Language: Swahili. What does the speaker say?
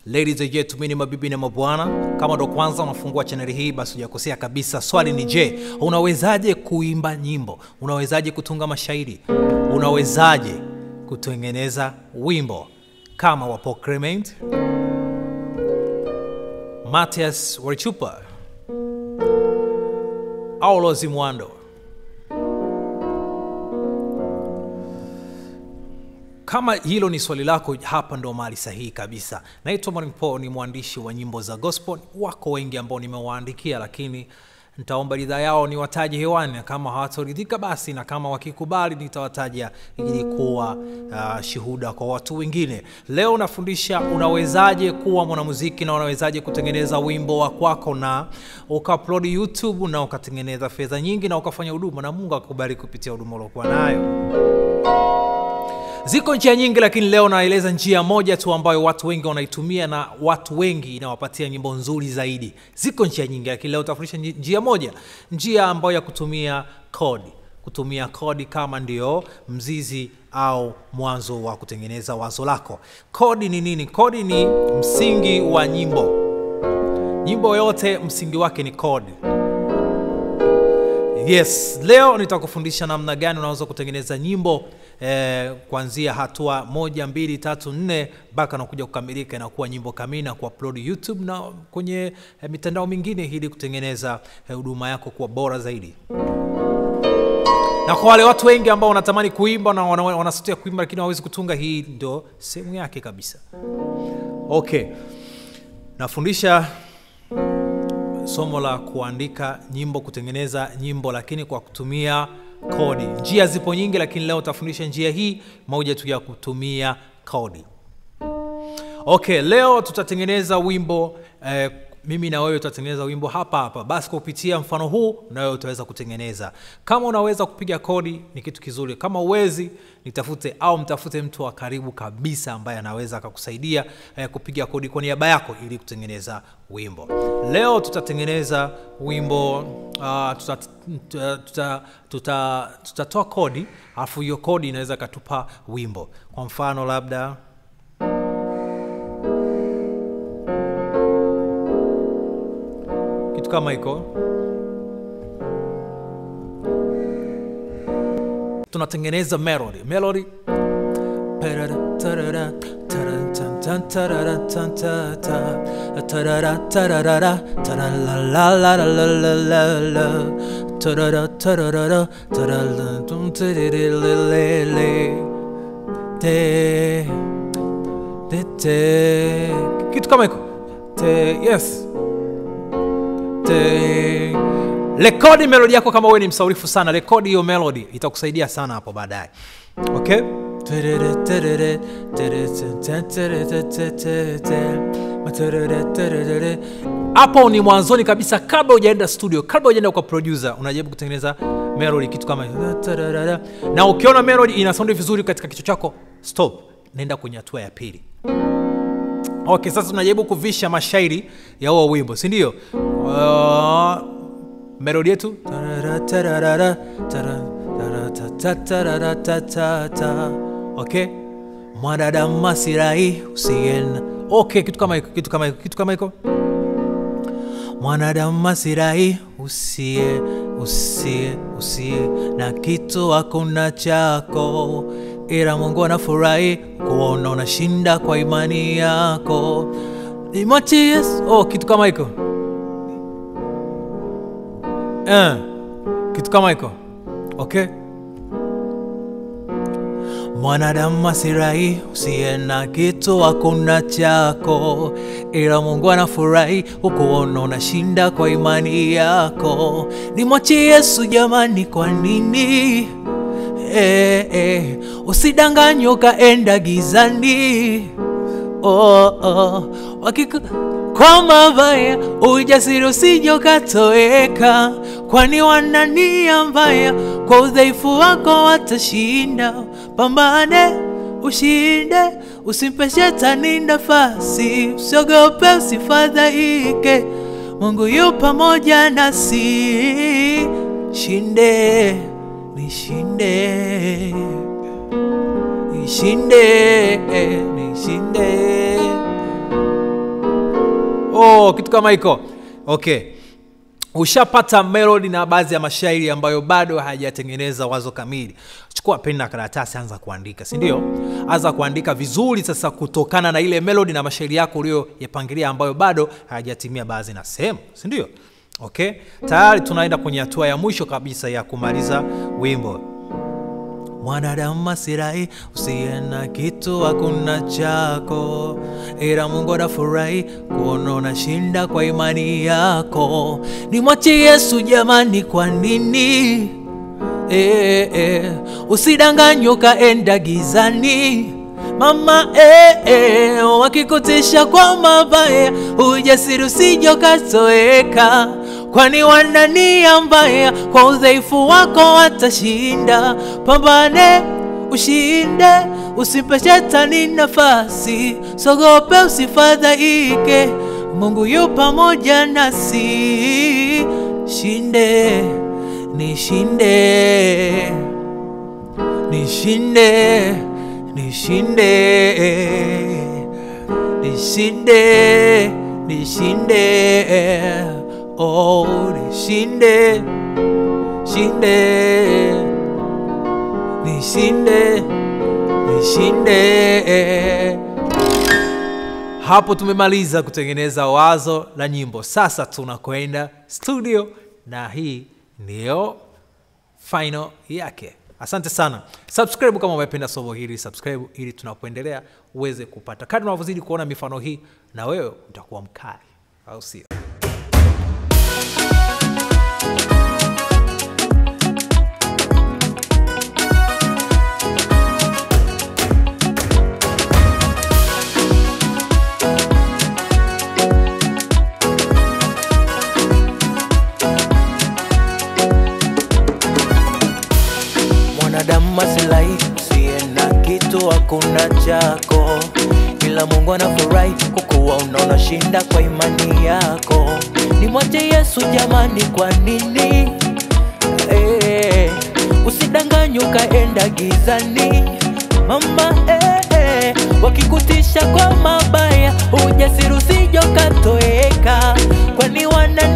Ladies and gentlemen, mabibi na mabwana, kama ndo kwanza unafungua channel hii basi hujakosea kabisa. Swali ni je, unawezaje kuimba nyimbo? Unawezaje kutunga mashairi? Unawezaje kutengeneza wimbo kama wa Paul Clement, Mathias Warichupa au Rose Muhando? Kama hilo ni swali lako, hapa ndo mahali sahihi kabisa. Naitwa Mwalimu Paul, ni mwandishi wa nyimbo za gospel. Wako wengi ambao nimewaandikia, lakini nitaomba ridhaa yao niwataje hewani. Kama hawatoridhika basi, na kama wakikubali nitawataja ili kuwa shuhuda kwa watu wengine. Leo nafundisha unawezaje kuwa mwanamuziki na unawezaje kutengeneza wimbo wa kwako na ukaupload YouTube na ukatengeneza fedha nyingi na ukafanya huduma na Mungu akakubali kupitia huduma uliyokuwa nayo. Ziko njia nyingi, lakini leo naeleza njia moja tu ambayo watu wengi wanaitumia na watu wengi inawapatia nyimbo nzuri zaidi. Ziko njia nyingi, lakini leo tutafundisha njia moja, njia ambayo ya kutumia kodi. Kutumia kodi kama ndio mzizi au mwanzo wa kutengeneza wazo lako. Kodi ni nini? Kodi ni msingi wa nyimbo. Nyimbo yote msingi wake ni kodi. Yes, leo nitakufundisha namna gani unaweza kutengeneza nyimbo kuanzia hatua 1, 2, 3, 4 mpaka nakuja kukamilika na kuwa nyimbo kamili na kuupload YouTube na kwenye mitandao mingine ili kutengeneza huduma yako kuwa bora zaidi. Na kwa wale watu wengi ambao wanatamani kuimba na wanasutia kuimba lakini hawawezi kutunga, hii ndio sehemu yake kabisa. Okay. Nafundisha somo la kuandika nyimbo, kutengeneza nyimbo lakini kwa kutumia kodi. Njia zipo nyingi, lakini leo utafundisha njia hii moja tu ya kutumia kodi. Okay, leo tutatengeneza wimbo, mimi na wewe tutatengeneza wimbo hapa. Basi kupitia mfano huu na wewe utaweza kutengeneza. Kama unaweza kupiga kodi ni kitu kizuri. Kama uwezi, nitafute au mtafute mtu wa karibu kabisa ambaye anaweza akakusaidia kupiga kodi kwa niaba yako ili kutengeneza wimbo. Leo tutatengeneza wimbo, tutatoa kodi, alafu hiyo kodi inaweza katupa wimbo. Kwa mfano labda kitu kama hiko. Tunatengeneza melody. Kitu kama hiko. Yes. Rekodi melody yako kama wewe ni msaurifu sana. Rekodi hiyo melody, itakusaidia sana hapo baadaye. Okay? Hapo ni mwanzoni kabisa, kabla hujaenda studio, kabla hujaenda kwa producer, unajaribu kutengeneza melody kitu kama hiyo. Na ukiona melody ina sound vizuri katika kichwa chako, stop. Nenda kwenye hatua ya pili. Okay, sasa tunajaribu kuvisha mashairi ya huo wimbo, si ndio? Melody yetu. Okay? Mwanadamu masirai usiena. Okay, kitu kama hiko. Mwanadamu masirai usie na kitu hakuna chako, ila Mungu anafurahi kuona unashinda kwa imani yako. Ni Mathias. Kitu kama hiko. Kitu kama hiko. Okay? Mwanadamu asirai usiye na kitu hakuna chako, ila Mungu anafurahi kuona unashinda kwa imani yako. Ni mwachi Yesu jamani, kwa nini? Usidanganywe ukaenda gizani. Kwa mabaya ujasiri usije ukatoweka, kwani wanania mbaya kwa udhaifu wako watashinda. Pambane ushinde, usimpe shetani nafasi, usiogope usifadhaike, Mungu yu pamoja nasi. Shinde, nishinde, nishinde, nishinde. Kitu kama hiko. Okay. Ushapata melody na baadhi ya mashairi ambayo bado hajatengeneza wazo kamili. Chukua peni na karatasi, anza kuandika, si ndio? Anza kuandika vizuri sasa kutokana na ile melody na mashairi yako uliyoyapangilia ambayo bado hayajatimia baadhi na sehemu, si ndio? Okay? Tayari tunaenda kwenye hatua ya mwisho kabisa ya kumaliza wimbo. Mwanadamu masirai, usiye na kitu hakuna chako, ila Mungu anafurahi kuona unashinda kwa imani yako. Nimwache Yesu jamani, kwa nini? Usidanganywe kaenda gizani. Mama wakikutisha kwa mabaya, ujasiri usije ukatoweka, kwani wanania mbaya kwa udhaifu wako watashinda. Pambane ushinde, usipe shetani nafasi, sogope usifadhaike, Mungu yu pamoja nasi. Shinde, nishinde, nishinde, nishinde, nishinde, nishinde, nishinde, shinde, nishinde, nishinde. Hapo tumemaliza kutengeneza wazo la nyimbo. Sasa tunakwenda studio na hii ndio final yake. Asante sana. Subscribe kama umependa somo hili, subscribe ili tunapoendelea uweze kupata. Kadri unavyozidi kuona mifano hii na wewe utakuwa mkali. Au sio? Maslahi, usiye na kitu hakuna chako, ila Mungu anafurahi kukuwa unaona shinda kwa imani yako. Nimwache Yesu jamani, kwa nini? Usidanganywe kaenda gizani. Mama wakikutisha kwa mabaya, ujasiri usije ukatoweka, kwani wana